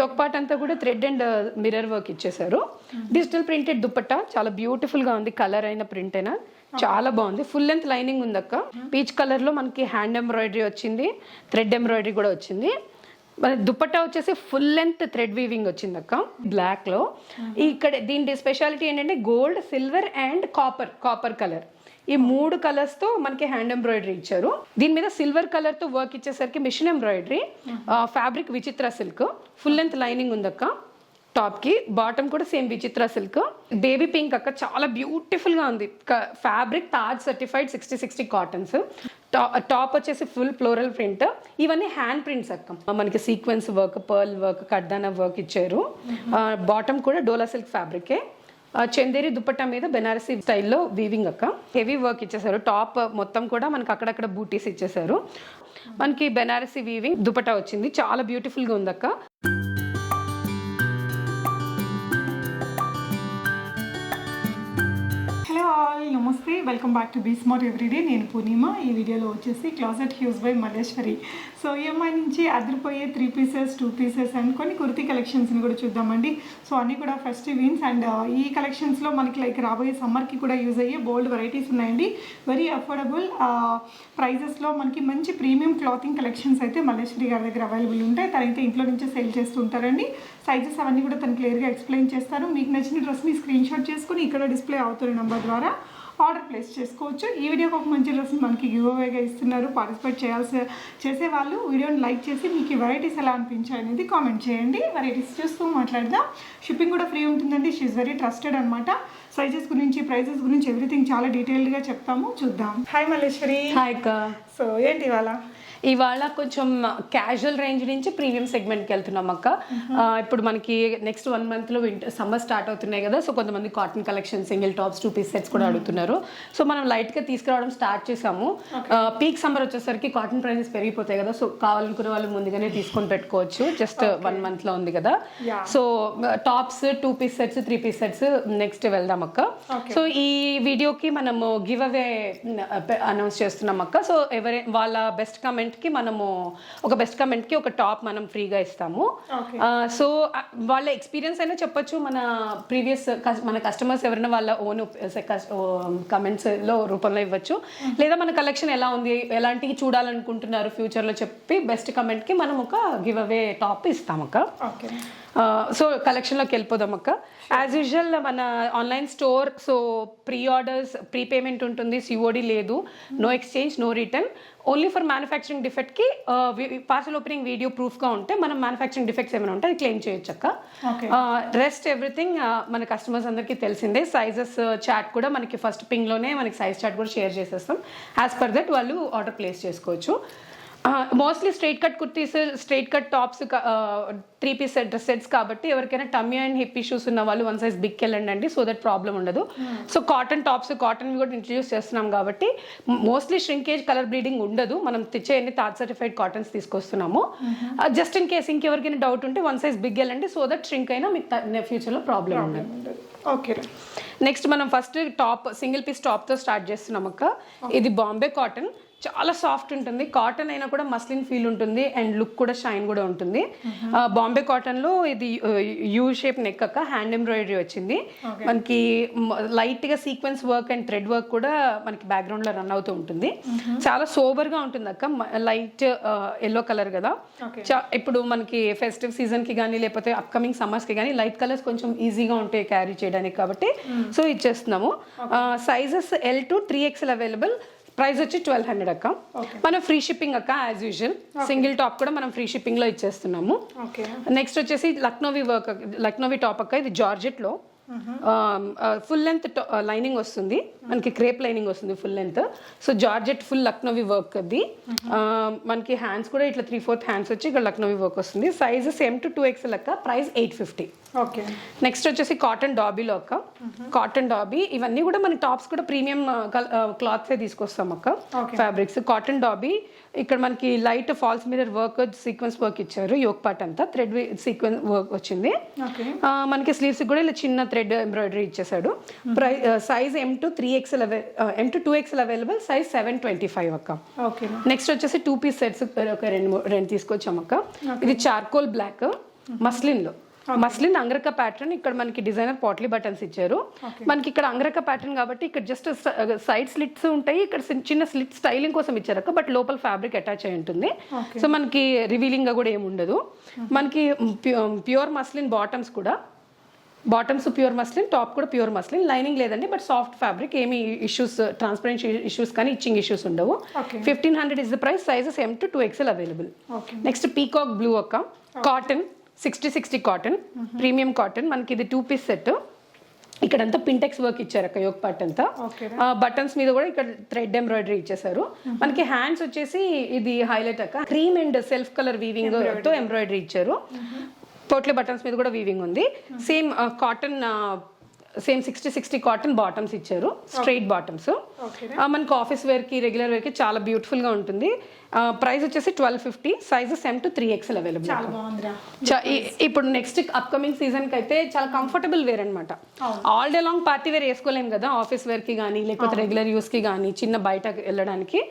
Yoke part అంతా కూడా thread and mirror work ఇచ్చేసారు. డిజిటల్ ప్రింటెడ్ దుపట్టా చాలా బ్యూటిఫుల్ గా ఉంది, కలర్ అయిన ప్రింట్ అయినా చాలా బాగుంది. ఫుల్ లెంత్ లైనింగ్ ఉంది అక్క. పీచ్ కలర్ లో మనకి హ్యాండ్ ఎంబ్రాయిడరీ వచ్చింది, థ్రెడ్ ఎంబ్రాయిడరీ కూడా వచ్చింది. దుపట్టా వచ్చేసి ఫుల్ లెంత్ థ్రెడ్ వీవింగ్ వచ్చింది అక్క బ్లాక్ లో. ఇక్కడ దీని స్పెషాలిటీ ఏంటంటే gold, silver and copper colour, ఈ 3 కలర్స్ తో మనకి హ్యాండ్ ఎంబ్రాయిడరీ ఇచ్చారు. దీని మీద సిల్వర్ కలర్ తో వర్క్ ఇచ్చేసరికి machine embroidery, fabric Vichitra silk, full length lining ఉందక్క. టాప్ కి బాటమ్ కూడా same Vichitra silk, baby pink అక్క, చాలా బ్యూటిఫుల్ గా ఉంది. Fabric Taj certified 60/60 cottons. Top వచ్చేసి ఫుల్ ఫ్లోరల్ ప్రింట్, ఇవన్నీ హ్యాండ్ ప్రింట్స్ అక్క. మనకి సీక్వెన్స్ వర్క్, పర్ల్ వర్క్, కడ్దానా వర్క్ ఇచ్చారు. బాటమ్ కూడా డోలా సిల్క్ ఫ్యాబ్రికే. చందేరి దుపట్టా మీద బెనారసీ స్టైల్లో వీవింగ్ అక్క. హెవీ వర్క్ ఇచ్చేసారు. టాప్ మొత్తం కూడా మనకి అక్కడక్కడ బూటీస్ ఇచ్చేసారు. మనకి బెనారసీ వీవింగ్ దుపట్టా వచ్చింది, చాలా బ్యూటిఫుల్ గా ఉందక్క. నమస్తే, welcome back to be smart everyday. నేను పూర్ణిమ. ఈ వీడియోలో వచ్చేసి closet hues by Malleshwari. So EMI నుంచి అదిరిపోయే 3 పీసెస్ 2 పీసెస్ అండ్ కొన్ని కుర్తీ కలెక్షన్స్ని కూడా చూద్దామండి. సో అన్నీ కూడా ఫెస్టివ్ విన్స్ అండ్ ఈ కలెక్షన్స్లో మనకి లైక్ రాబోయే సమ్మర్కి కూడా యూజ్ అయ్యే బోల్డ్ వెరైటీస్ ఉన్నాయండి. వెరీ అఫోర్డబుల్ ప్రైజెస్లో మనకి మంచి ప్రీమియం క్లాతింగ్ కలెక్షన్స్ అయితే మల్లేశ్వరి గారి దగ్గర అవైలబుల్ ఉంటాయి. తనైతే ఇంట్లో నుంచే సేల్ చేస్తుంటారండి. సైజెస్ అవన్నీ కూడా తను క్లియర్గా ఎక్స్ప్లెయిన్ చేస్తారు. మీకు నచ్చిన డ్రెస్ని స్క్రీన్ షాట్ చేసుకుని ఇక్కడ డిస్ప్లే అవుతున్న నెంబర్ ద్వారా ఆర్డర్ ప్లేస్ చేసుకోవచ్చు. ఈ వీడియోకి ఒక మంచి డ్రెస్ని మనకి గివ్ అవేగా ఇస్తున్నారు. పార్టిసిపేట్ చేసే వాళ్ళు వీడియోని లైక్ చేసి మీకు వెరైటీస్ ఎలా అనిపించాయి అనేది కామెంట్ చేయండి. వెరైటీస్ చూస్తూ మాట్లాడదాం. షిప్పింగ్ కూడా ఫ్రీ ఉంటుందండి. షీ ఈజ్ వెరీ ట్రస్టెడ్ అనమాట. సైజెస్ గురించి, ప్రైజెస్ గురించి ఎవ్రీథింగ్ చాలా డీటెయిల్డ్గా చెప్తాము. చూద్దాం. హాయ్ మల్లేశ్వరి. హాయ్ అక్క. సో ఏంటి ఇవాళ కొంచెం క్యాజువల్ రేంజ్ నుంచి ప్రీమియం సెగ్మెంట్కి వెళ్తున్నాం అక్క. ఇప్పుడు మనకి నెక్స్ట్ 1 మంత్లో సమ్మర్ స్టార్ట్ అవుతున్నాయి కదా. సో కొంతమంది cotton collection, single tops, 2 piece sets కూడా అడుగుతున్నారు. సో మనం లైట్గా తీసుకురావడం స్టార్ట్ చేసాము. పీక్ సమ్మర్ వచ్చేసరికి కాటన్ ప్రైజెస్ పెరిగిపోతాయి కదా. సో కావాలనుకునే వాళ్ళు ముందుగానే తీసుకొని పెట్టుకోవచ్చు. జస్ట్ 1 మంత్లో ఉంది కదా. So tops, 2 piece sets, 3 piece sets next వెళ్దాం అక్క. సో ఈ వీడియోకి మనము గివ్ అవే అనౌన్స్ చేస్తున్నాం అక్క. సో వాళ్ళ బెస్ట్ కమెంట్ కి మనము ఒక బెస్ట్ కమెంట్ కి ఒక టాప్ మనం ఫ్రీగా ఇస్తాము. సో వాళ్ళ ఎక్స్పీరియన్స్ అయినా చెప్పొచ్చు, మన ప్రీవియస్ మన కస్టమర్స్ ఎవరైనా వాళ్ళ ఓన్ కమెంట్స్ లో రూపంలో ఇవ్వచ్చు. లేదా మన కలెక్షన్ ఎలా ఉంది, ఎలాంటివి చూడాలనుకుంటున్నారు ఫ్యూచర్ లో చెప్పి బెస్ట్ కమెంట్ కి మనం ఒక గివ్ అవే టాప్ ఇస్తాం అక్క. సో కలెక్షన్లోకి వెళ్ళిపోదాం అక్క. యాజ్ యూజువల్ మన online store. So pre orders, pre payment ఉంటుంది, సిఓడి లేదు, no exchange, no return. Only for manufacturing డిఫెక్ట్కి పార్సల్ ఓపెనింగ్ వీడియో ప్రూఫ్గా ఉంటే మనం మ్యానుఫ్యాక్చరింగ్ డిఫెక్ట్స్ ఏమైనా ఉంటే అది క్లెయిమ్ చేయొచ్చు అక్క. రెస్ట్ ఎవ్రీథింగ్ మన కస్టమర్స్ అందరికీ తెలిసిందే. సైజెస్ చాట్ కూడా మనకి ఫస్ట్ పింగ్లోనే మనకి సైజ్ చాట్ కూడా షేర్ చేసేస్తాం. యాజ్ పర్ దట్ వాళ్ళు ఆర్డర్ ప్లేస్ చేసుకోవచ్చు. Mostly straight cut kurtis, straight cut tops, 3 piece sets కాబట్టి ఎవరికైనా టమ్మీ అండ్ హిప్ ఇష్యూస్ ఉన్న వాళ్ళు 1 సైజ్ బిగ్ వెళ్ళండి. సో దట్ ప్రాబ్లం ఉండదు. సో కాటన్ టాప్స్, కాటన్ కూడా ఇంట్రడ్యూస్ చేస్తున్నాం కాబట్టి మోస్ట్లీ ష్రింకేజ్, కలర్ బ్లీడింగ్ ఉండదు. మనం తెచ్చే అన్ని తాజ్ సర్టిఫైడ్ కాటన్స్ తీసుకొస్తున్నాము. జస్ట్ ఇన్ కేస్ ఇంకెవరికైనా డౌట్ ఉంటే 1 సైజ్ బిగ్ వెళ్ళండి. సో దట్ ష్రింక్ అయినా మీకు ఫ్యూచర్లో ప్రాబ్లం ఉండదు. ఓకే. నెక్స్ట్ మనం ఫస్ట్ టాప్, సింగిల్ పీస్ టాప్తో స్టార్ట్ చేస్తున్నాం అక్క. ఇది బాంబే కాటన్, చాలా సాఫ్ట్ ఉంటుంది. కాటన్ అయినా కూడా మస్లిన్ ఫీల్ ఉంటుంది అండ్ లుక్ కూడా షైన్ కూడా ఉంటుంది. బాంబే కాటన్లో ఇది యూ షేప్ నెక్ అక్క, హ్యాండ్ ఎంబ్రాయిడరీ వచ్చింది. మనకి లైట్గా sequence work and thread work కూడా మనకి బ్యాక్గ్రౌండ్లో రన్ అవుతూ ఉంటుంది. చాలా సోబర్గా ఉంటుంది అక్క. లైట్ ఎల్లో కలర్ కదా. ఇప్పుడు మనకి ఫెస్టివ్ సీజన్కి కానీ లేకపోతే అప్కమింగ్ సమ్మర్స్కి కానీ లైట్ కలర్స్ కొంచెం ఈజీగా ఉంటాయి క్యారీ చేయడానికి కాబట్టి సో ఇచ్చేస్తున్నాము. Sizes L to 3XL available. Price వచ్చి 1200 అక్క. మనం ఫ్రీ షిప్పింగ్ అక్క యాజ్ యూజువల్. సింగిల్ టాప్ కూడా మనం ఫ్రీ షిప్పింగ్ లో ఇచ్చేస్తున్నాము. నెక్స్ట్ వచ్చేసి లక్నోవి టాప్ అక్క. ఇది జార్జెట్ లో ఫుల్ లెంత్ లైనింగ్ వస్తుంది మనకి, క్రేప్ లైనింగ్ వస్తుంది full length. So georgette full Lucknowi work అది. మనకి హ్యాండ్స్ కూడా ఇట్లా 3/4 హ్యాండ్స్ వచ్చి ఇక్కడ లక్నోవి వర్క్ వస్తుంది. సైజ్ M to 2XL అక్క. ప్రైస్ 850. ఓకే. నెక్స్ట్ వచ్చేసి కాటన్ డాబీలో అక్క. కాటన్ డాబీ ఇవన్నీ కూడా మన టాప్స్ కూడా ప్రీమియం క్లాత్సే తీసుకొస్తాం అక్క. Fabrics cotton dobby. ఇక్కడ మనకి light falls mirror work, sequence work ఇచ్చారు. యోక్ పార్ట్ అంతా థ్రెడ్ సీక్వెన్స్ వర్క్ వచ్చింది. మనకి స్లీవ్స్ కూడా ఇలా చిన్న థ్రెడ్ ఎంబ్రాయిడరీ ఇచ్చేసాడు. Size M to 2XL available. Size 725 అక్క. నెక్స్ట్ వచ్చేసి 2 పీస్ సెట్స్ ఒక రెండు తీసుకొచ్చాం అక్క. ఇది చార్కోల్ బ్లాక్, మస్లిన్లో మస్లిన్ అంగరక ప్యాటర్న్. ఇక్కడ మనకి డిజైనర్ పాట్లీ బటన్స్ ఇచ్చారు. మనకి ఇక్కడ అంగరక ప్యాటర్న్ కాబట్టి ఇక్కడ జస్ట్ సైడ్ స్లిట్స్ ఉంటాయి, ఇక్కడ చిన్న స్లిట్ స్టైలింగ్ కోసం ఇచ్చారు, బట్ లోపల ఫ్యాబ్రిక్ అటాచ్ అయి ఉంటుంది. సో మనకి రివీలింగ్ గా కూడా ఏమి ఉండదు. మనకి ప్యూర్ మస్లిన్ బాటమ్స్ కూడా, బాటమ్స్ ప్యూర్ మస్లిన్, టాప్ కూడా ప్యూర్ మస్లిన్, లైనింగ్ లేదండి, బట్ సాఫ్ట్ ఫ్యాబ్రిక్, ఏమి ఇష్యూస్ ట్రాన్స్పరెంట్ ఇష్యూస్ కానీ ఇచ్చింగ్ ఇష్యూస్ ఉండవు. 1500 is the price. Sizes M to 2XL available. Next peacock blue అక్క, కాటన్ 60 కాటన్, ప్రీమియం కాటన్. మనకి ఇది 2 piece set. ఇక్కడంతా pintucks work ఇచ్చారు అక్క, యోక్ పార్ట్ అంతా. బటన్స్ మీద కూడా ఇక్కడ థ్రెడ్ ఎంబ్రాయిడరీ ఇచ్చేసారు. మనకి హ్యాండ్స్ వచ్చేసి ఇది హైలైట్ అక్క, cream and self colour weaving తో ఎంబ్రాయిడరీ ఇచ్చారు. పోట్లీ బటన్స్ మీద కూడా వీవింగ్ ఉంది. Same cotton, same 60 cotton bottoms ఇచ్చారు, స్ట్రైట్ బాటమ్స్. మనకి ఆఫీస్ వేర్ కి, రెగ్యులర్ వేర్ కి చాలా బ్యూటిఫుల్ గా ఉంటుంది. ప్రైస్ వచ్చేసి 1250. Sizes M to 3XL available. ఇప్పుడు నెక్స్ట్ అప్కమింగ్ సీజన్ కి అయితే చాలా కంఫర్టబుల్ వేర్ అనమాట. All day long party wear వేసుకోలేం కదా, ఆఫీస్ వేర్ కి కానీ లేకపోతే రెగ్యులర్ యూస్ కి కానీ చిన్న బయట వెళ్ళడానికి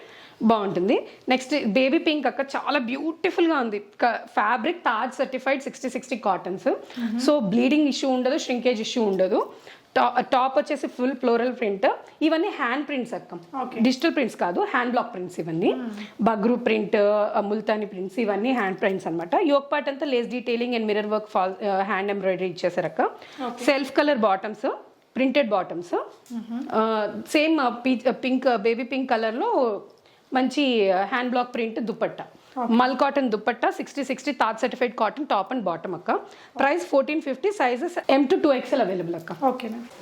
బాగుంటుంది. నెక్స్ట్ బేబీ పింక్ అక్క, చాలా బ్యూటిఫుల్ గా ఉంది. Fabric Taj certified 60 cottons. So bleeding issue ఉండదు, ష్రింకేజ్ ఇష్యూ ఉండదు. టాప్ వచ్చేసి ఫుల్ ఫ్లోరల్ ప్రింట్. ఇవన్నీ హ్యాండ్ ప్రింట్స్ అక్క, డిజిటల్ ప్రింట్స్ కాదు, హ్యాండ్ బ్లాక్ ప్రింట్స్ ఇవన్నీ. బగ్రూ ప్రింట్, ముల్తానీ ప్రింట్స్, ఇవన్నీ హ్యాండ్ ప్రింట్స్ అనమాట. యోక్ పార్ట్ అంతా Lay's detailing and mirror work, hand embroidery ఇచ్చేసారు అక్క. Self colour bottoms, printed bottoms. Same pink, baby pink colour లో మంచి హ్యాండ్ బ్లాక్ ప్రింట్ దుపట్టా, మల్ cotton dupatta, 60 Taj certified cotton top and bottom అక్క. Price 1450. Sizes M to 2XL available అక్క.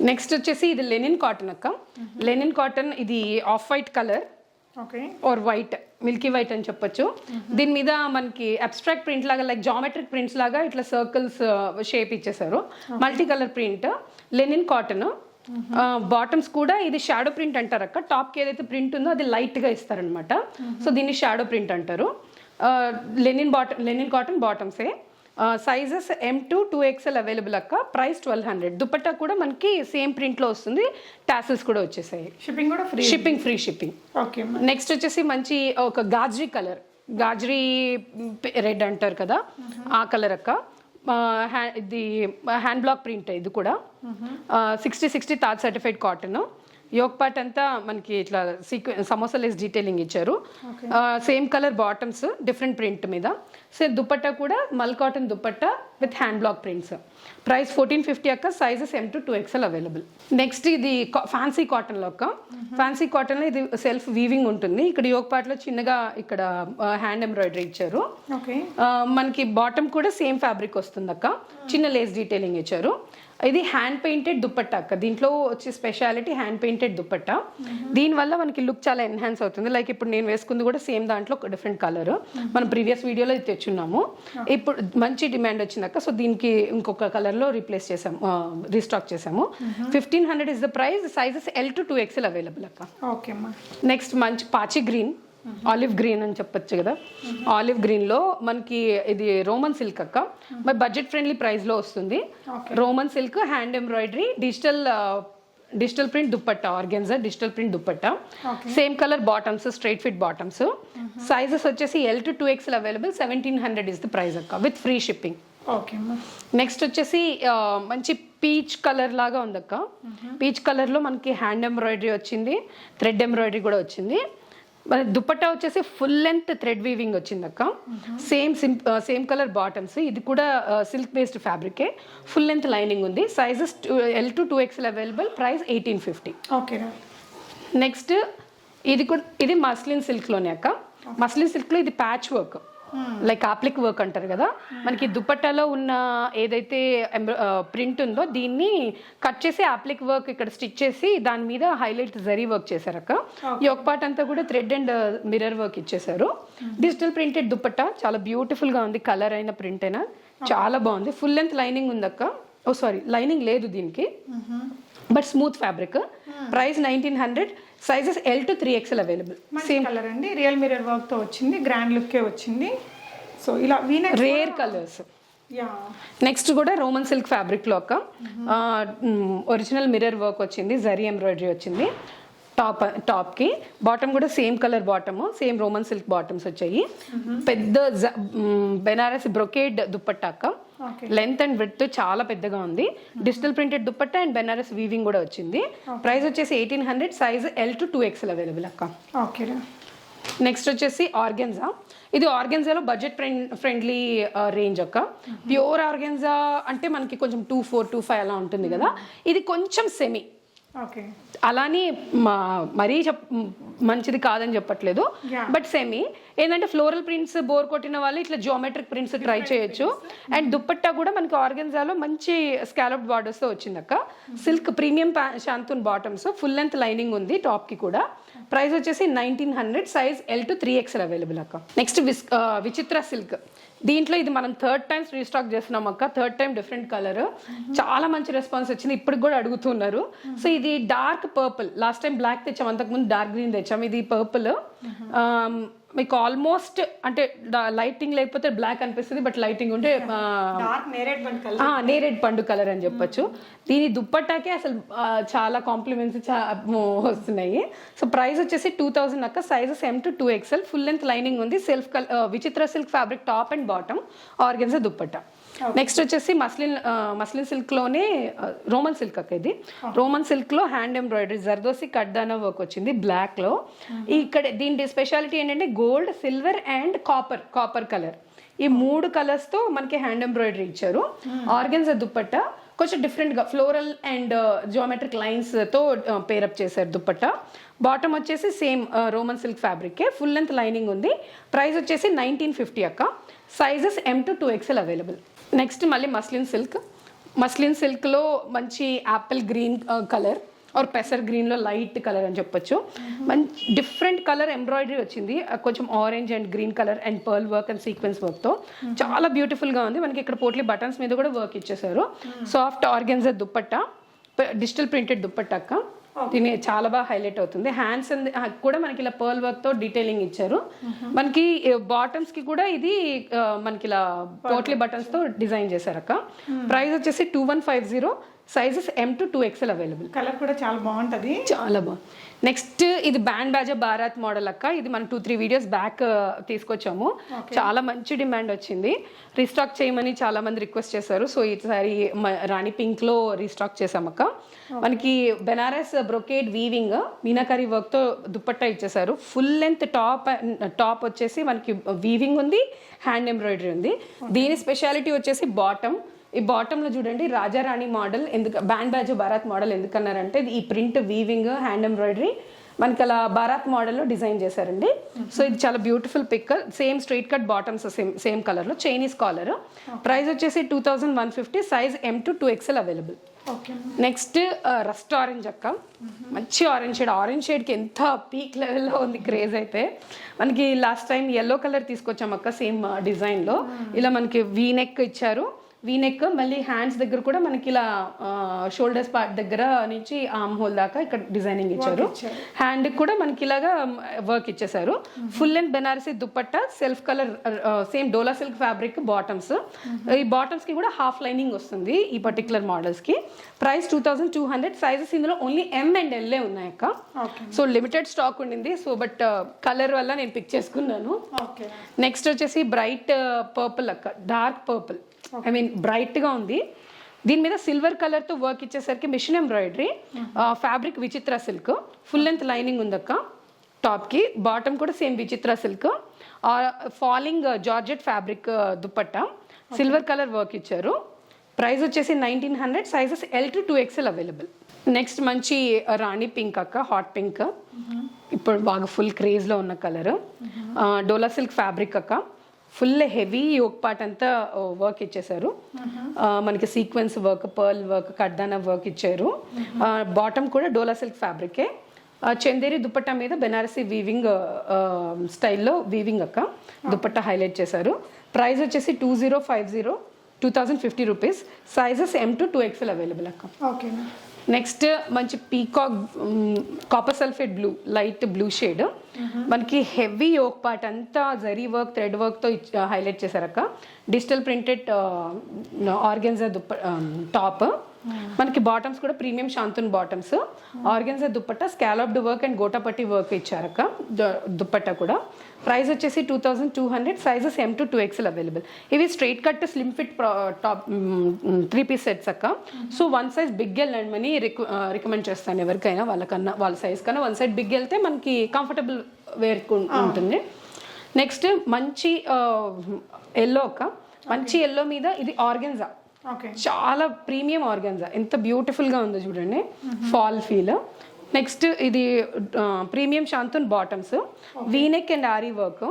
Next వచ్చేసి ఇది linen cotton అక్క. లెనిన్ కాటన్, ఇది off white colour or white, milky white అని చెప్పొచ్చు. దీని మీద మనకి అబ్స్ట్రాక్ట్ ప్రింట్ లాగా, లైక్ జామెట్రిక్ ప్రింట్స్ లాగా ఇట్లా సర్కిల్స్ షేప్ ఇచ్చేసారు. Multi colour print, linen cotton. Bottoms కూడా ఇది షాడో ప్రింట్ అంటారు అక్క. టాప్ కి ఏదైతే ప్రింట్ ఉందో అది లైట్ గా ఇస్తారనమాట. సో దీన్ని షాడో ప్రింట్ అంటారు. లెనిన్ కాటన్ బాటమ్సే. Sizes M to 2XL available అక్క. ప్రైస్ 1200. దుపట్టా కూడా మనకి సేమ్ ప్రింట్ లో వస్తుంది, టాసిల్స్ కూడా వచ్చేసాయి. షిప్పింగ్ కూడా free, shipping free shipping. Next వచ్చేసి మంచి ఒక గాజరీ కలర్, గాజరీ రెడ్ అంటారు కదా, ఆ కలర్ అక్క. ఇది హ్యాండ్ బ్లాక్ ప్రింట్, ఇది కూడా 60 Taj certified cotton. Yoke part అంతా మనకి ఇట్లా సమోసా లెస్ డీటెయిలింగ్ ఇచ్చారు. Same colour bottoms, different print మీద. సేమ్ దుపట్టా కూడా mul cotton dupatta with hand block prints. Price 1450 అక్క. Sizes M to 2XL available. Next ఇది ఫ్యాన్సీ కాటన్ లో అక్క. ఫ్యాన్సీ కాటన్ లో ఇది సెల్ఫ్ వీవింగ్ ఉంటుంది. ఇక్కడ యోక్ పార్ట్ లో చిన్నగా ఇక్కడ హ్యాండ్ ఎంబ్రాయిడరీ ఇచ్చారు. మనకి బాటమ్ కూడా సేమ్ ఫ్యాబ్రిక్ వస్తుంది అక్క, చిన్న లేస్ డీటెయిలింగ్ ఇచ్చారు. ఇది హ్యాండ్ పెయింటెడ్ దుపట్టా అక్క. దీంట్లో వచ్చే స్పెషాలిటీ హ్యాండ్ పెయింటెడ్ దుపట్టా. దీనివల్ల మనకి లుక్ చాలా ఎన్హాన్స్ అవుతుంది. లైక్ ఇప్పుడు నేను వేసుకుంది కూడా సేమ్ దాంట్లో డిఫరెంట్ కలర్, మనం ప్రీవియస్ వీడియోలో తెచ్చున్నాము. ఇప్పుడు మంచి డిమాండ్ వచ్చింది అక్క. సో దీనికి ఇంకొక కలర్ లో రీప్లేస్ చేసాము, రీస్టాక్ చేసాము. 1500 is the price. Sizes L to 2XL available అక్క. నెక్స్ట్ మంచి పాచి గ్రీన్, ఆలివ్ గ్రీన్ అని చెప్పొచ్చు కదా. ఆలివ్ గ్రీన్ లో మనకి ఇది రోమన్ సిల్క్ అక్క. మరి బడ్జెట్ ఫ్రెండ్లీ ప్రైస్ లో వస్తుంది. Roman silk, hand embroidery, digital print dupatta, organza digital print dupatta. Same colour bottoms, straight fit bottoms. Sizes వచ్చేసి L to 2XL available. 1700 is the price అక్క, విత్ ఫ్రీ షిప్పింగ్. నెక్స్ట్ వచ్చేసి మంచి peach colour లాగా ఉంది అక్క. Peach colour లో మనకి hand embroidery వచ్చింది, థ్రెడ్ ఎంబ్రాయిడరీ కూడా వచ్చింది. దుపట్టా వచ్చేసి ఫుల్ లెంత్ థ్రెడ్ వీవింగ్ వచ్చింది అక్క. Same colour bottoms. ఇది కూడా సిల్క్ బేస్డ్ ఫ్యాబ్రికే, ఫుల్ లెంత్ లైనింగ్ ఉంది. Sizes L to 2XL available. Price 1850. Next ఇది మస్లిన్ సిల్క్ లోనే అక్క. మస్లిన్ సిల్క్ లో ఇది patch work, like applique work అంటారు కదా. మనకి దుపట్టాలో ఉన్న ఏదైతే ప్రింట్ ఉందో దీన్ని కట్ చేసి ఆప్లిక్ వర్క్ ఇక్కడ స్టిచ్ చేసి దాని మీద హైలైట్ జరీ వర్క్ చేశారక్క. యోక్ పార్ట్ అంతా కూడా థ్రెడ్ అండ్ మిర్రర్ వర్క్ ఇచ్చేసారు. డిజిటల్ ప్రింటెడ్ దుపట్టా, చాలా బ్యూటిఫుల్ గా ఉంది. కలర్ అయినా ప్రింట్ అయినా చాలా బాగుంది. ఫుల్ లెంత్ లైనింగ్ ఉందక్క. ఓ సారీ, లైనింగ్ లేదు దీనికి, but smooth fabric. Price 1900. Sizes L to 3XL available. Same colour అండి, రియల్ మిర్రర్ వర్క్ తో వచ్చింది, గ్రాండ్ లుక్ వచ్చింది. సో ఇలా రేర్ కలర్స్. నెక్స్ట్ కూడా రోమన్ సిల్క్ ఫ్యాబ్రిక్ లో ఒక ఒరిజినల్ మిర్రర్ వర్క్ వచ్చింది, జరీ ఎంబ్రాయిడరీ వచ్చింది. టాప్ కి బాటమ్ కూడా same colour bottom, same roman silk bottoms వచ్చాయి. పెద్ద బెనారస్ బ్రొకేడ్ దుపట్టాక ఓకే లెంత్ అండ్ విడ్త్ చాలా పెద్దగా ఉంది. Digital printed dupatta and Banaras weaving కూడా వచ్చింది. ప్రైస్ వచ్చేసి 1800, size L to 2XL available అక్క. ఓకే నెక్స్ట్ వచ్చేసి ఆర్గెన్జా. ఇది ఆర్గెన్జాలో బడ్జెట్ ఫ్రెండ్లీ రేంజ్ అక్క. ప్యూర్ ఆర్గెన్జా అంటే మనకి కొంచెం 24, 25 అలా ఉంటుంది కదా. ఇది కొంచెం సెమీ, ఓకే అలానే మరీ మంచిది కాదని చెప్పట్లేదు, బట్ సెమీ. ఏంటంటే ఫ్లోరల్ ప్రింట్స్ బోర్ కొట్టిన వాళ్ళు ఇట్లా జియోమెట్రిక్ ప్రింట్స్ ట్రై చేయొచ్చు. అండ్ దుప్పట్టా కూడా మనకి ఆర్గెన్జాలో మంచి స్కాలప్ బార్డర్స్తో వచ్చిందక్క. Silk premium shantoon bottoms, full length lining ఉంది టాప్ కి కూడా. ప్రైస్ వచ్చేసి 1900, size L to 3XL available అక్క. Next Vichitra silk. దీంట్లో ఇది మనం 3rd టైం రీస్టాక్ చేస్తున్నాం అక్క. 3rd టైం డిఫరెంట్ కలర్, చాలా మంచి రెస్పాన్స్ వచ్చింది. ఇప్పటికి కూడా అడుగుతున్నారు. సో ఇది dark purple. Last time black తెచ్చాం, అంతకుముందు డార్క్ గ్రీన్ తెచ్చాం. ఇది పర్పుల్. మీకు ఆల్మోస్ట్ అంటే లైటింగ్ లేకపోతే బ్లాక్ అనిపిస్తుంది, బట్ లైటింగ్ ఉంటే నేరేడ్ పండు కలర్ అని చెప్పొచ్చు. దీని దుప్పట్టాకే అసలు చాలా కాంప్లిమెంట్స్ వస్తున్నాయి. సో ప్రైస్ వచ్చేసి 2000 అక్క. Sizes M to 2XL. Full length lining ఉంది. విచిత్ర silk fabric top and bottom, organza dupatta. Next వచ్చేసి మస్లిన్ సిల్క్ లోనే రోమన్ సిల్క్ అక్క. ఇది రోమన్ సిల్క్ లో హ్యాండ్ ఎంబ్రాయిడరీ జర్దోసి కడ్దానా వర్క్ వచ్చింది బ్లాక్ లో. ఇక్కడ దీని స్పెషాలిటీ ఏంటంటే gold, silver and copper colour. ఈ 3 కలర్స్ తో మనకి హ్యాండ్ ఎంబ్రాయిడరీ ఇచ్చారు. ఆర్గెన్జా దుప్పట్టా కొంచెం డిఫరెంట్ గా ఫ్లోరల్ అండ్ జియోమెట్రిక్ లైన్స్ తో పేరప్ చేశారు దుప్పట్టా. బాటమ్ వచ్చేసి same roman silk fabric, full length lining ఉంది. ప్రైస్ వచ్చేసి 1950 అక్క. Sizes M to 2XL available. Next మళ్ళీ మస్లిన్ సిల్క్లో మంచి యాపిల్ గ్రీన్ కలర్ ఆర్ పెసర్ గ్రీన్లో లైట్ కలర్ అని చెప్పొచ్చు. మంచి డిఫరెంట్ కలర్ ఎంబ్రాయిడరీ వచ్చింది, కొంచెం orange and green colour and pearl work and sequence వర్క్తో చాలా బ్యూటిఫుల్గా ఉంది. మనకి ఇక్కడ పోట్లీ బటన్స్ మీద కూడా వర్క్ ఇచ్చేసారు. Soft organza dupatta, digital printed dupatta అక్క. దీని చాలా బాగా హైలైట్ అవుతుంది. హ్యాండ్స్ కూడా మనకి ఇలా పర్ల్ వర్క్ తో డీటెయిలింగ్ ఇచ్చారు. మనకి బాటమ్స్ కి కూడా ఇది మనకి ఇలా పోట్లీ బటన్స్ తో డిజైన్ చేశారక్క. ప్రైస్ వచ్చేసి 2150, sizes M to 2XL available. Colour కూడా చాలా బాగుంటది, చాలా బాగుంది. నెక్స్ట్ ఇది బ్యాండ్ బాజా బారాత్ మోడల్ అక్క. ఇది మనం 2-3 వీడియోస్ బ్యాక్ తీసుకొచ్చాము. చాలా మంచి డిమాండ్ వచ్చింది. రీస్టాక్ చేయమని చాలా మంది రిక్వెస్ట్ చేశారు. సో ఈసారి రాణి పింక్ లో రీస్టాక్ చేసామక్క. మనకి Banaras brocade weaving meenakari work తో దుప్పట్టా ఇచ్చేసారు. ఫుల్ లెంత్ టాప్ వచ్చేసి మనకి వీవింగ్ ఉంది, హ్యాండ్ ఎంబ్రాయిడరీ ఉంది. దీని స్పెషాలిటీ వచ్చేసి బాటమ్. ఈ బాటంలో చూడండి రాజారాణి మోడల్, ఎందుకు బ్యాండ్ బాజా బారాత్ మోడల్ ఎందుకన్నారంటే ఈ ప్రింట్ వీవింగ్ హ్యాండ్ ఎంబ్రాయిడరీ మనకి అలా బారాత్ మోడల్లో డిజైన్ చేశారండి. సో ఇది చాలా beautiful pick. Same straight cut bottoms same కలర్లో, చైనీస్ కాలర్. ప్రైస్ వచ్చేసి 2150, size M to 2XL available. Next rust orange అక్క. మంచి ఆరెంజ్ షేడ్కి ఎంత పీక్ లెవెల్లో ఉంది క్రేజ్ అయితే. మనకి లాస్ట్ టైం ఎల్లో కలర్ తీసుకొచ్చాం అక్క సేమ్ డిజైన్లో. ఇలా మనకి వీ నెక్ ఇచ్చారు. వీనెక్ మళ్ళీ హ్యాండ్స్ దగ్గర కూడా మనకి ఇలా షోల్డర్స్ పార్ట్ దగ్గర నుంచి ఆర్మ్ హోల్ దాకా ఇక్కడ డిజైనింగ్ ఇచ్చారు. హ్యాండ్ కూడా మనకి ఇలాగా వర్క్ ఇచ్చేసారు. Full length Banarasi dupatta, self colour same Dola silk fabric bottoms. ఈ బాటమ్స్ కి కూడా హాఫ్ లైనింగ్ వస్తుంది ఈ పర్టికులర్ మోడల్స్ కి. ప్రైస్ 2200, సైజెస్ ఇందులో ఓన్లీ M and L ఉన్నాయక్క. సో లిమిటెడ్ స్టాక్ ఉండింది. సో బట్ కలర్ వల్ల నేను పిక్ చేసుకున్నాను. నెక్స్ట్ వచ్చేసి బ్రైట్ పర్పుల్ అక్క, dark purple, I mean bright గా ఉంది. దీని మీద సిల్వర్ కలర్ తో వర్క్ ఇచ్చేసరికి machine embroidery, fabric Vichitra silk, full length lining ఉందక్క టాప్ కి. బాటమ్ కూడా same Vichitra silk, falling georgette fabric dupatta, silver colour work ఇచ్చారు. ప్రైస్ వచ్చేసి 1900, sizes L to 2XL available. Next మంచి రాణి పింక్ అక్క, హాట్ పింక్, ఇప్పుడు బాగా ఫుల్ క్రేజ్ లో ఉన్న కలర్. డోలా సిల్క్ ఫ్యాబ్రిక్ అక్క. ఫుల్ హెవీ యోక్ పార్ట్ అంతా వర్క్ ఇచ్చేసారు. మనకి సీక్వెన్స్ వర్క్, పర్ల్ వర్క్, కడ్దానా వర్క్ ఇచ్చారు. బాటమ్ కూడా డోలా సిల్క్ ఫ్యాబ్రికే. చందేరి దుపట్టా మీద బెనారసీ వీవింగ్ స్టైల్లో వీవింగ్ అక్క దుపట్టా హైలైట్ చేశారు. ప్రైస్ వచ్చేసి 2050 rupees, sizes M to 2XL available అక్క. ఓకే. నెక్స్ట్ మంచి peacock copper sulphate blue, light blue shade. మనకి హెవీ యోక్ పార్ట్ అంతా జరీ వర్క్, థ్రెడ్ వర్క్తో హైలైట్ చేశారక్క. డిజిటల్ ప్రింటెడ్ ఆర్గెన్జా టాప్, మనకి బాటమ్స్ కూడా premium shantoon bottoms, organza dupatta, scalloped work and gotapatti work ఇచ్చారక్క. దుప్పట్టా కూడా ప్రైస్ వచ్చేసి 2200, sizes M to 2XL available. ఇవి straight cut slim fit top 3 piece sets అక్క. సో 1 సైజ్ బిగ్ వెళ్ళండి రికమెండ్ చేస్తాను ఎవరికైనా, వాళ్ళ సైజ్ కన్నా 1 సైజ్ బిగ్ వెళ్తే మనకి కంఫర్టబుల్ వేర్ ఉంటుంది. నెక్స్ట్ మంచి ఎల్లో అక్క, మంచి ఎల్లో మీద ఇది ఆర్గెన్జా, చాలా ప్రీమియం ఆర్గెన్జా, ఎంత బ్యూటిఫుల్గా ఉందో చూడండి, ఫాల్ ఫీల్. నెక్స్ట్ ఇది premium shantoon bottoms, V neck and aari work.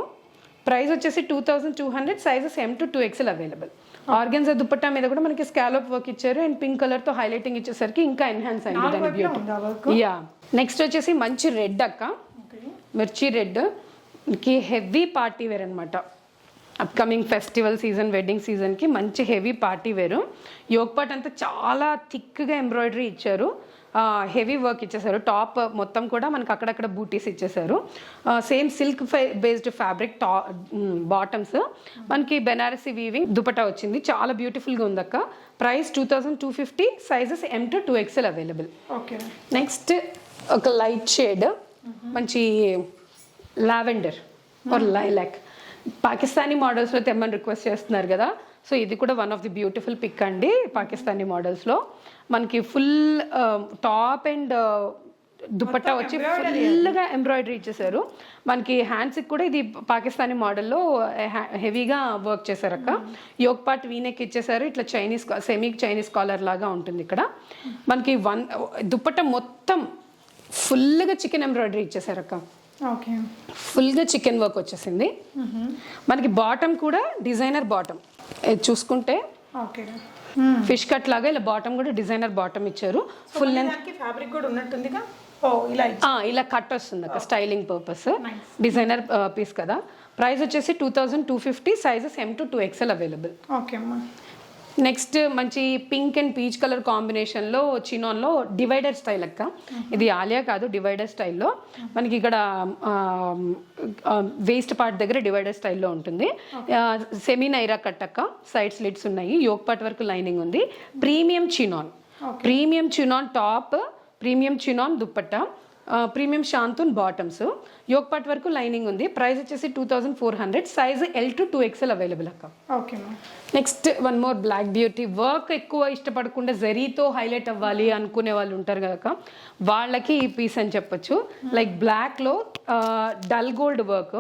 Price వచ్చేసి 2200, sizes M to 2XL available. Organza dupatta మీద కూడా మనకి స్కాలప్ వర్క్ ఇచ్చారు అండ్ పింక్ కలర్ తో హైలైటింగ్ ఇచ్చేసరికి ఇంకా ఎన్హాన్స్ అయింది దాని బ్యూటీ. యా నెక్స్ట్ వచ్చేసి మంచి రెడ్ అక్క, మిర్చి రెడ్ కి హెవీ పార్టీ వేర్ అనమాట. అప్కమింగ్ ఫెస్టివల్ సీజన్, వెడ్డింగ్ సీజన్కి మంచి హెవీ పార్టీ వేరు. యోగ్ పార్ట్ అంతా చాలా థిక్గా ఎంబ్రాయిడరీ ఇచ్చారు, హెవీ వర్క్ ఇచ్చేసారు. టాప్ మొత్తం కూడా మనకు అక్కడక్కడ బూటీస్ ఇచ్చేసారు. Same silk based fabric bottoms, మనకి బెనారసీ వీవింగ్ దుపట్టా వచ్చింది, చాలా బ్యూటిఫుల్గా ఉంది అక్క. Price 2250, sizes M to 2XL available. Next ఒక లైట్ షేడ్ మంచి లావెండర్ ఆర్ లైలాక్, పాకిస్తానీ మోడల్స్లో తెమ్మని రిక్వెస్ట్ చేస్తున్నారు కదా. సో ఇది కూడా one of the beautiful pick అండి. పాకిస్తానీ మోడల్స్లో మనకి ఫుల్ టాప్ అండ్ దుపట్టా వచ్చి ఫుల్గా ఎంబ్రాయిడరీ ఇచ్చేసారు. మనకి హ్యాండ్స్కి కూడా ఇది పాకిస్తానీ మోడల్లో హెవీగా వర్క్ చేశారు అక్క. యోగ్ పార్ట్ వీనెక్ ఇచ్చేసారు, ఇట్లా చైనీస్ సెమీ చైనీస్ కాలర్ లాగా ఉంటుంది ఇక్కడ. మనకి దుపట్టా మొత్తం ఫుల్గా చికెన్ ఎంబ్రాయిడరీ ఇచ్చేసారు అక్క. ఫుల్గా చికెన్ వర్క్ వచ్చేసింది. మనకి బాటమ్ కూడా డిజైనర్ బాటమ్ చూసుకుంటే ఫిష్ కట్ లాగా ఇలా బాటమ్ కూడా డిజైనర్ బాటమ్ ఇచ్చారు. ఫుల్ లెంత్ ఫ్యాబ్రిక్ కూడా ఉన్నట్టుంది, ఇలా కట్ వస్తుంది అక్క, స్టైలింగ్ పర్పస్, డిజైనర్ పీస్ కదా. ప్రైస్ వచ్చేసి 2250, sizes M to 2XL available. Next మంచి పింక్ అండ్ పీచ్ కలర్ కాంబినేషన్లో చినాన్లో డివైడర్ స్టైల్ అక్క. ఇది ఆలియా కాదు, డివైడర్ స్టైల్లో మనకి ఇక్కడ వేస్ట్ పార్ట్ దగ్గర డివైడర్ స్టైల్లో ఉంటుంది. సెమీ నైరా కట్ అక్క, సైడ్ స్లిట్స్ ఉన్నాయి, యోగ్ పార్ట్ వరకు లైనింగ్ ఉంది. Premium chinon top, premium chinon dupatta, premium shantoon bottoms, yoke part వరకు లైనింగ్ ఉంది. ప్రైస్ వచ్చేసి 2400, size L to 2XL available అక్క. Next one more black beauty, work ఎక్కువ ఇష్టపడకుండా జరీతో హైలైట్ అవ్వాలి అనుకునే వాళ్ళు ఉంటారు కదా, వాళ్ళకి ఈ పీస్ అని చెప్పొచ్చు. లైక్ బ్లాక్లో డల్ గోల్డ్ వర్క్,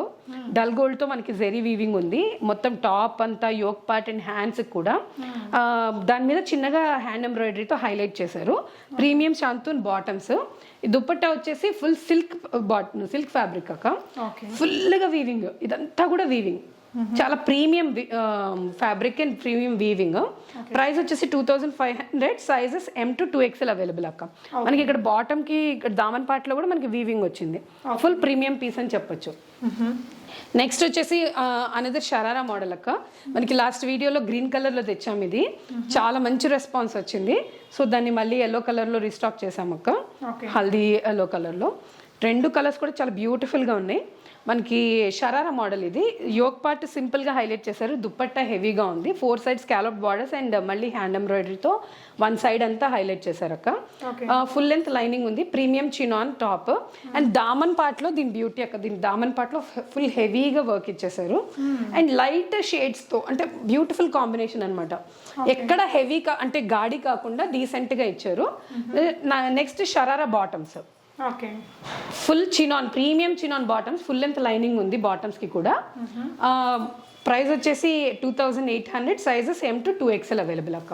డల్ గోల్డ్తో మనకి జరీ వీవింగ్ ఉంది. మొత్తం టాప్ అంతా యోగ్ పార్ట్ అండ్ హ్యాండ్స్ కూడా దాని మీద చిన్నగా హ్యాండ్ ఎంబ్రాయిడరీతో హైలైట్ చేశారు. ప్రీమియం శాంతున్ బాటమ్స్, దుప్పట్టా వచ్చేసి ఫుల్ సిల్క్ ఫ్యాబ్రిక్ అక్క, ఫుల్గా వీవింగ్, ఇదంతా కూడా వీవింగ్, చాలా premium fabric and premium weaving. Price వచ్చేసి 2500, sizes M to 2XL available అక్క. మనకి ఇక్కడ బాటమ్ కి ఇక్కడ దామన్ పార్ట్ లో కూడా మనకి వీవింగ్ వచ్చింది, ఫుల్ ప్రీమియం పీస్ అని చెప్పొచ్చు. నెక్స్ట్ వచ్చేసి అనదర్ షరారా మోడల్ అక్క. మనకి లాస్ట్ వీడియోలో గ్రీన్ కలర్లో తెచ్చాము, ఇది చాలా మంచి రెస్పాన్స్ వచ్చింది. సో దాన్ని మళ్ళీ ఎల్లో కలర్లో రీస్టాక్ చేసాము అక్క, హల్దీ ఎల్లో కలర్లో. 2 కలర్స్ కూడా చాలా బ్యూటిఫుల్గా ఉన్నాయి. మనకి షరారా మోడల్, ఇది యోగ్ పార్ట్ సింపుల్గా హైలైట్ చేశారు, దుప్పట్టా హెవీగా ఉంది, 4 సైడ్ స్కాలప్ బార్డర్స్ అండ్ మళ్ళీ హ్యాండ్ ఎంబ్రాయిడరీతో 1 సైడ్ అంతా హైలైట్ చేశారు అక్క. ఫుల్ లెంత్ లైనింగ్ ఉంది, premium chinon top and Daman పార్ట్లో దీని బ్యూటీ అక్క. దీని దామన్ పార్ట్లో ఫుల్ హెవీగా వర్క్ ఇచ్చేసారు అండ్ లైట్ షేడ్స్తో, అంటే బ్యూటిఫుల్ కాంబినేషన్ అనమాట. ఎక్కడ హెవీ అంటే గాడి కాకుండా డీసెంట్గా ఇచ్చారు. Next sharara bottoms, full chinon, premium chinon bottoms, full length lining ఉంది బాటమ్స్ కి కూడా. ప్రైస్ వచ్చేసి 2800, sizes M to 2XL available అక్క.